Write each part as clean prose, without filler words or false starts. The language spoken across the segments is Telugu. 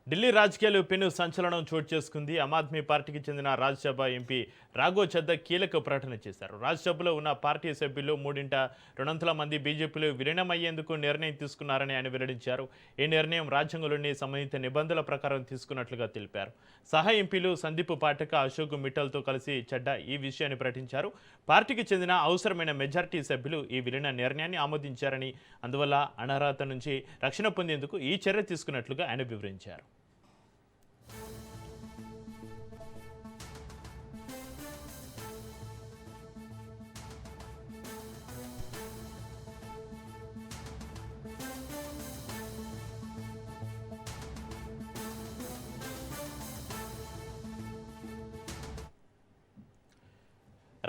ఢిల్లీ రాజకీయాలు పెను సంచలనం చోటు చేసుకుంది. ఆమ్ ఆద్మీ పార్టీకి చెందిన రాజ్యసభ ఎంపీ రాఘవ్ చద్దా కీలక ప్రకటన చేశారు. రాజ్యసభలో ఉన్న పార్టీ సభ్యులు మూడింట 200 మంది బీజేపీలో విలీనమయ్యేందుకు నిర్ణయం తీసుకున్నారని ఆయన వెల్లడించారు. ఈ నిర్ణయం రాజ్యాంగంలోని సంబంధిత నిబంధనల ప్రకారం తీసుకున్నట్లుగా తెలిపారు. సహా ఎంపీలు సందీప్ పాఠక్, అశోక్ మిట్టల్తో కలిసి చడ్డా ఈ విషయాన్ని ప్రకటించారు. పార్టీకి చెందిన అవసరమైన మెజారిటీ సభ్యులు ఈ విలీన నిర్ణయాన్ని ఆమోదించారని, అందువల్ల అనర్హత నుంచి రక్షణ పొందేందుకు ఈ చర్య తీసుకున్నట్లుగా ఆయన వివరించారు.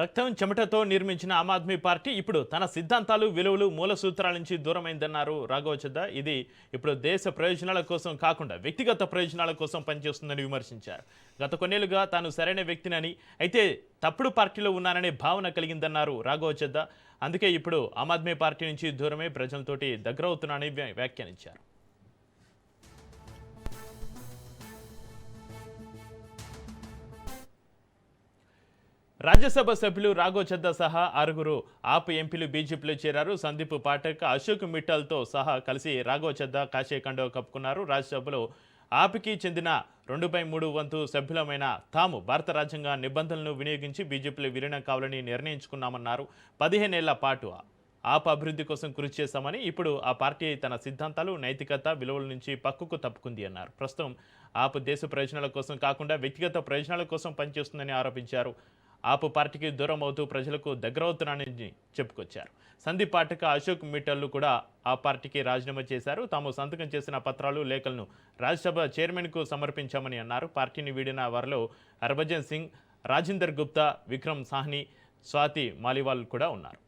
రక్తం చెమటతో నిర్మించిన ఆమ్ ఆద్మీ పార్టీ ఇప్పుడు తన సిద్ధాంతాలు, విలువలు, మూల సూత్రాల నుంచి దూరమైందన్నారు రాఘవ్ చద్దా. ఇది ఇప్పుడు దేశ ప్రయోజనాల కోసం కాకుండా వ్యక్తిగత ప్రయోజనాల కోసం పనిచేస్తుందని విమర్శించారు. గత కొన్నేళ్లుగా తాను సరైన వ్యక్తినని, అయితే తప్పుడు పార్టీలో ఉన్నాననే భావన కలిగిందన్నారు రాఘవ్ చద్దా. అందుకే ఇప్పుడు ఆమ్ ఆద్మీ పార్టీ నుంచి దూరమే ప్రజలతోటి దగ్గరవుతున్నానని వ్యాఖ్యానించారు. రాజ్యసభ సభ్యులు రాఘవ్ చద్దా సహా 6 ఆప్ ఎంపీలు బీజేపీలో చేరారు. సందీప్ పాఠక్, అశోక్ మిట్టల్తో సహా కలిసి రాఘవ్ చద్దా కాషాయ కండువా కప్పుకున్నారు. రాజ్యసభలో ఆప్కి చెందిన 2/3 వంతు సభ్యులమైన తాము భారత రాజ్యాంగ నిబంధనలను వినియోగించి బీజేపీలో విలీనం కావాలని నిర్ణయించుకున్నామన్నారు. 15 ఏళ్ల పాటు ఆప్ అభివృద్ధి కోసం కృషి చేస్తామని, ఇప్పుడు ఆ పార్టీ తన సిద్ధాంతాలు, నైతికత, విలువల నుంచి పక్కకు తప్పుకుంది అన్నారు. ప్రస్తుతం ఆప్ దేశ ప్రయోజనాల కోసం కాకుండా వ్యక్తిగత ప్రయోజనాల కోసం పనిచేస్తుందని ఆరోపించారు. ఆప్ పార్టీకి దూరం అవుతూ ప్రజలకు దగ్గరవుతున్నానని చెప్పుకొచ్చారు. సందీప్ పాఠక్, అశోక్ మిట్టల్ కూడా ఆ పార్టీకి రాజీనామా చేశారు. తాము సంతకం చేసిన పత్రాలు, లేఖలను రాజ్యసభ చైర్మన్కు సమర్పించామని అన్నారు. పార్టీని వీడిన వారిలో హర్భజన్ సింగ్, రాజిందర్ గుప్తా, విక్రమ్ సాహ్ని, స్వాతి మాలివాల్ కూడా ఉన్నారు.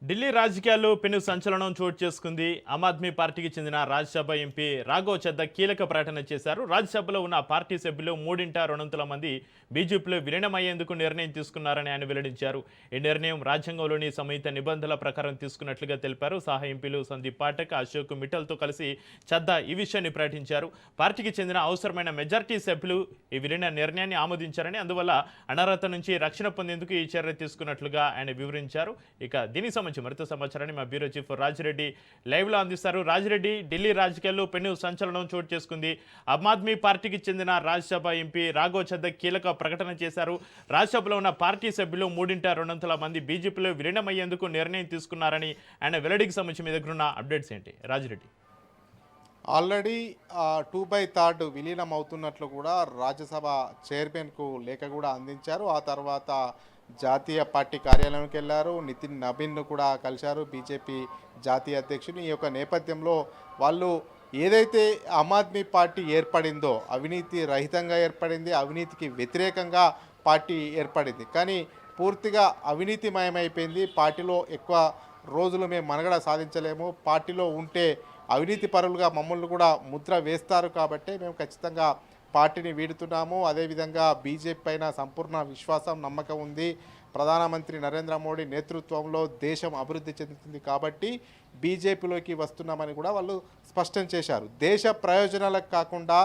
ఢిల్లీ రాజకీయాల్లో పెను సంచలనం చోటు చేసుకుంది. ఆమ్ ఆద్మీ పార్టీకి చెందిన రాజ్యసభ ఎంపీ రాఘవ్ చద్దా కీలక ప్రకటన చేశారు. రాజ్యసభలో ఉన్న పార్టీ సభ్యులు మూడింట 200 మంది బీజేపీలో విలీనమయ్యేందుకు నిర్ణయం తీసుకున్నారని ఆయన వెల్లడించారు. ఈ నిర్ణయం రాజ్యాంగంలోని సంహిత నిబంధనల ప్రకారం తీసుకున్నట్లుగా తెలిపారు. సహా ఎంపీలు సందీప్ పాఠక్, అశోక్ మిట్టల్తో కలిసి చద్దా ఈ విషయాన్ని ప్రకటించారు. పార్టీకి చెందిన అవసరమైన మెజారిటీ సభ్యులు ఈ విలీన నిర్ణయాన్ని ఆమోదించారని, అందువల్ల అనర్హత నుంచి రక్షణ పొందేందుకు ఈ చర్య తీసుకున్నట్లుగా ఆయన వివరించారు. ఇక దీనికి సంబంధించి మరింత సమాచారాన్ని మా బ్యూరో చీఫ్ రాజిరెడ్డి లైవ్లో అందిస్తారు. రాజిరెడ్డి, ఢిల్లీ రాజకీయాల్లో పెను సంచలనం చోటు చేసుకుంది. ఆమ్ ఆద్మీ పార్టీకి చెందిన రాజ్యసభ ఎంపీ రాఘవ్ చద్దా కీలక ప్రకటన చేశారు. రాజ్యసభలో ఉన్న పార్టీ సభ్యులు మూడింట 200 మంది బీజేపీలో విలీనమయ్యేందుకు నిర్ణయం తీసుకున్నారని ఆయన వెల్లడికి సంబంధించి మీ దగ్గర ఉన్న అప్డేట్స్ ఏంటి రాజిరెడ్డి? ఆల్రెడీ 2/3 విలీనం అవుతున్నట్లు కూడా రాజ్యసభ చైర్మన్కు లేఖ కూడా అందించారు. ఆ తర్వాత జాతీయ పార్టీ కార్యాలయంకి వెళ్ళారు. నితిన్ నబీన్ను కూడా కలిశారు, బీజేపీ జాతీయ అధ్యక్షుని. ఈ యొక్క నేపథ్యంలో వాళ్ళు ఏదైతే ఆమ్ ఆద్మీ పార్టీ ఏర్పడిందో అవినీతి రహితంగా ఏర్పడింది, అవినీతికి వ్యతిరేకంగా పార్టీ ఏర్పడింది. కానీ పూర్తిగా అవినీతిమయమైపోయింది. పార్టీలో ఎక్కువ రోజులు మేము మనుగడ సాధించలేము, పార్టీలో ఉంటే అవినీతి పరులుగా మమ్మల్ని కూడా ముద్ర వేస్తారు, కాబట్టి మేము ఖచ్చితంగా పార్టీని వీడుతున్నాము. అదేవిధంగా బీజేపీ పైన సంపూర్ణ విశ్వాసం, నమ్మకం ఉంది. ప్రధానమంత్రి నరేంద్ర మోడీ నేతృత్వంలో దేశం అభివృద్ధి చెందుతుంది, కాబట్టి బీజేపీలోకి వస్తున్నామని కూడా వాళ్ళు స్పష్టం చేశారు. దేశ ప్రయోజనాలకు కాకుండా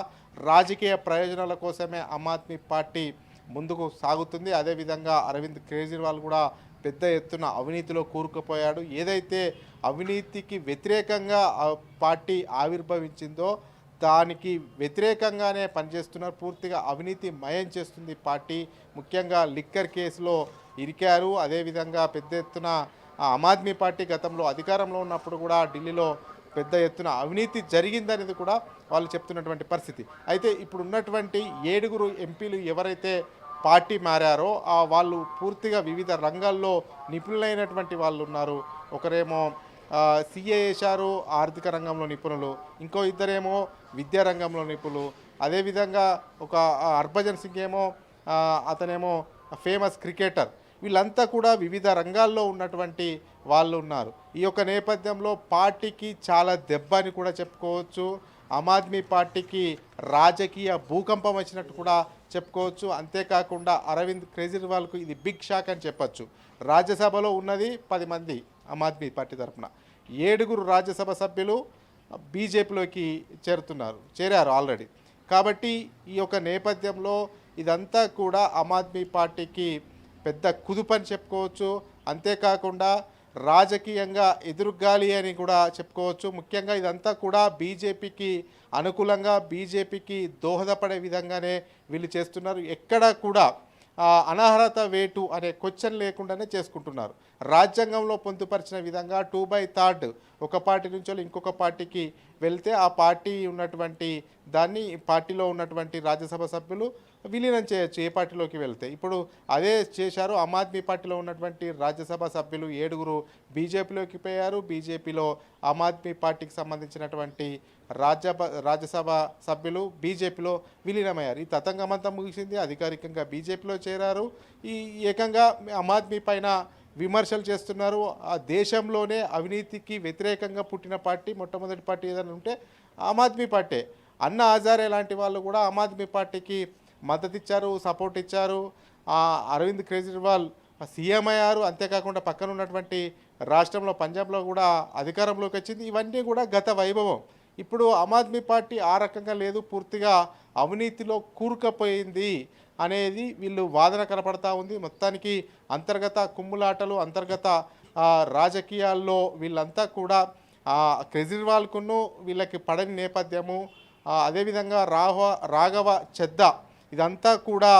రాజకీయ ప్రయోజనాల కోసమే ఆమ్ ఆద్మీ పార్టీ ముందుకు సాగుతుంది. అదేవిధంగా అరవింద్ కేజ్రీవాల్ కూడా పెద్ద ఎత్తున అవినీతిలో కూరుకుపోయాడు. ఏదైతే అవినీతికి వ్యతిరేకంగా పార్టీ ఆవిర్భవించిందో దానికి వ్యతిరేకంగానే పనిచేస్తున్నారు. పూర్తిగా అవినీతి మయం చేస్తుంది పార్టీ. ముఖ్యంగా లిక్కర్ కేసులో ఇరికారు. అదేవిధంగా పెద్ద ఎత్తున ఆమ్ ఆద్మీ పార్టీ గతంలో అధికారంలో ఉన్నప్పుడు కూడా ఢిల్లీలో పెద్ద ఎత్తున అవినీతి జరిగిందనేది కూడా వాళ్ళు చెప్తున్నటువంటి పరిస్థితి. అయితే ఇప్పుడు ఉన్నటువంటి 7 ఎంపీలు ఎవరైతే పార్టీ మారారో వాళ్ళు పూర్తిగా వివిధ రంగాల్లో నిపుణులైనటువంటి వాళ్ళు ఉన్నారు. ఒకరేమో సీఏ చేశారు, ఆర్థిక రంగంలో నిపుణులు, ఇంకో ఇద్దరేమో విద్యా రంగంలో నిపుణులు, అదేవిధంగా ఒక హర్భజన్ సింగ్ ఏమో అతనేమో ఫేమస్ క్రికెటర్. వీళ్ళంతా కూడా వివిధ రంగాల్లో ఉన్నటువంటి వాళ్ళు ఉన్నారు. ఈ యొక్క నేపథ్యంలో పార్టీకి చాలా దెబ్బ అని కూడా చెప్పుకోవచ్చు. ఆమ్ ఆద్మీ పార్టీకి రాజకీయ భూకంపం వచ్చినట్టు కూడా చెప్పుకోవచ్చు. అంతేకాకుండా అరవింద్ కేజ్రీవాల్కు ఇది బిగ్ షాక్ అని చెప్పచ్చు. రాజ్యసభలో ఉన్నది 10 మంది ఆమ్ ఆద్మీ పార్టీ తరఫున, 7 రాజ్యసభ సభ్యులు బీజేపీలోకి చేరారు ఆల్రెడీ. కాబట్టి ఈ యొక్క నేపథ్యంలో ఇదంతా కూడా ఆమ్ ఆద్మీ పార్టీకి పెద్ద కుదుపని చెప్పుకోవచ్చు. అంతేకాకుండా రాజకీయంగా ఎదురుగాలి అని కూడా చెప్పుకోవచ్చు. ముఖ్యంగా ఇదంతా కూడా బీజేపీకి అనుకూలంగా, బీజేపీకి దోహదపడే విధంగానే వీళ్ళు చేస్తున్నారు. ఎక్కడ కూడా అనర్హత వేటు అనే క్వశ్చన్ లేకుండానే చేసుకుంటున్నారు. రాజ్యాంగంలో పొందుపరిచిన విధంగా 2/3 ఒక పార్టీ నుంచి ఇంకొక పార్టీకి వెళ్తే ఆ పార్టీ ఉన్నటువంటి దాన్ని పార్టీలో ఉన్నటువంటి రాజ్యసభ సభ్యులు విలీనం చేయొచ్చు ఏ పార్టీలోకి వెళ్తే. ఇప్పుడు అదే చేశారు. ఆమ్ ఆద్మీ పార్టీలో ఉన్నటువంటి రాజ్యసభ సభ్యులు 7 బీజేపీలోకి పోయారు. బీజేపీలో ఆమ్ ఆద్మీ పార్టీకి సంబంధించినటువంటి రాజ్యసభ సభ్యులు బీజేపీలో విలీనమయ్యారు. ఈ తతంగమంతా ముగిసింది. అధికారికంగా బీజేపీలో చేరారు. ఈ ఏకంగా ఆమ్ ఆద్మీ పైన విమర్శలు చేస్తున్నారు. ఆ దేశంలోనే అవినీతికి వ్యతిరేకంగా పుట్టిన పార్టీ, మొట్టమొదటి పార్టీ ఏదైనా ఉంటే ఆమ్ ఆద్మీ పార్టీ. అన్నా హజారే లాంటి వాళ్ళు కూడా ఆమ్ ఆద్మీ పార్టీకి మద్దతు ఇచ్చారు, సపోర్ట్ ఇచ్చారు. అరవింద్ కేజ్రీవాల్ సీఎం అయ్యారు. అంతేకాకుండా పక్కన ఉన్నటువంటి రాష్ట్రంలో పంజాబ్లో కూడా అధికారంలోకి వచ్చింది. ఇవన్నీ కూడా గత వైభవం. ఇప్పుడు ఆమ్ ఆద్మీ పార్టీ ఆ రకంగా లేదు, పూర్తిగా అవినీతిలో కూరుకుపోయింది అనేది వీళ్ళు వాదన కనపడతా ఉంది. మొత్తానికి అంతర్గత కుమ్ములాటలు, అంతర్గత రాజకీయాల్లో వీళ్ళంతా కూడా కేజ్రీవాల్కును వీళ్ళకి పడని నేపథ్యము. అదేవిధంగా రాఘవ చెద్దా ఇదంతా కూడా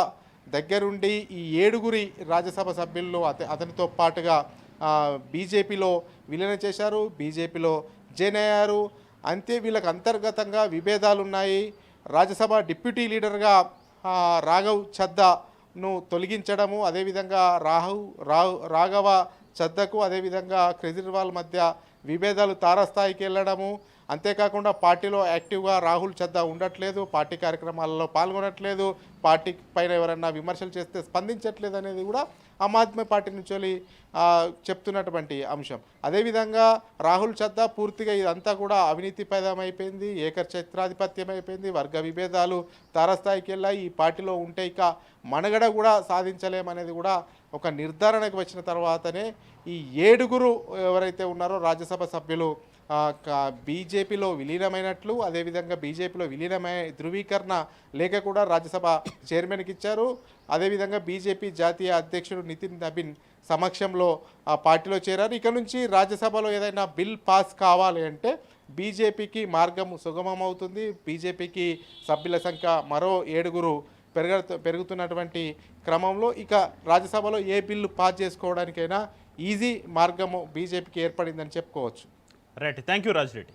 దగ్గరుండి ఈ 7 రాజ్యసభ సభ్యుల్లో అతనితో పాటుగా బీజేపీలో విలీనం చేశారు, బీజేపీలో జాయిన్ అయ్యారు. అంతే వీళ్ళకి అంతర్గతంగా విభేదాలు ఉన్నాయి. రాజ్యసభ డిప్యూటీ లీడర్గా రాఘవ్ చద్దాను తొలగించడము, అదేవిధంగా రాఘవ చద్దకు అదేవిధంగా కేజ్రీవాల్ మధ్య విభేదాలు తారస్థాయికి వెళ్ళడము. అంతేకాకుండా పార్టీలో యాక్టివ్గా రాహుల్ చద్దా ఉండట్లేదు, పార్టీ కార్యక్రమాలలో పాల్గొనట్లేదు, పార్టీ పైన ఎవరన్నా విమర్శలు చేస్తే స్పందించట్లేదు అనేది కూడా ఆమ్ ఆద్మీ పార్టీ నుంచి చెప్తున్నటువంటి అంశం. అదేవిధంగా రాహుల్ చద్దా పూర్తిగా ఇదంతా కూడా అవినీతిపైదమైపోయింది, ఏకఛత్రాధిపత్యం అయిపోయింది, వర్గ విభేదాలు తారస్థాయికి వెళ్ళాయి. ఈ పార్టీలో ఉంటే ఇక మనుగడ కూడా సాధించలేమనేది కూడా ఒక నిర్ధారణకు వచ్చిన తర్వాతనే ఈ 7 ఎవరైతే ఉన్నారో రాజ్యసభ సభ్యులు బీజేపీలో విలీనమైనట్లు, అదేవిధంగా బీజేపీలో విలీనమై ధృవీకరణ లేఖ కూడా రాజ్యసభ చైర్మన్కి ఇచ్చారు. అదేవిధంగా బీజేపీ జాతీయ అధ్యక్షుడు నితిన్ నబీన్ సమక్షంలో ఆ పార్టీలో చేరారు. ఇక నుంచి రాజ్యసభలో ఏదైనా బిల్ పాస్ కావాలి అంటే బీజేపీకి మార్గం సుగమం అవుతుంది. బీజేపీకి సభ్యుల సంఖ్య మరో 7 పెరుగుతున్నటువంటి క్రమంలో ఇక రాజ్యసభలో ఏ బిల్లు పాస్ చేసుకోవడానికైనా ఈజీ మార్గము బీజేపీకి ఏర్పడిందని చెప్పుకోవచ్చు. Right, thank you Raj Reddy.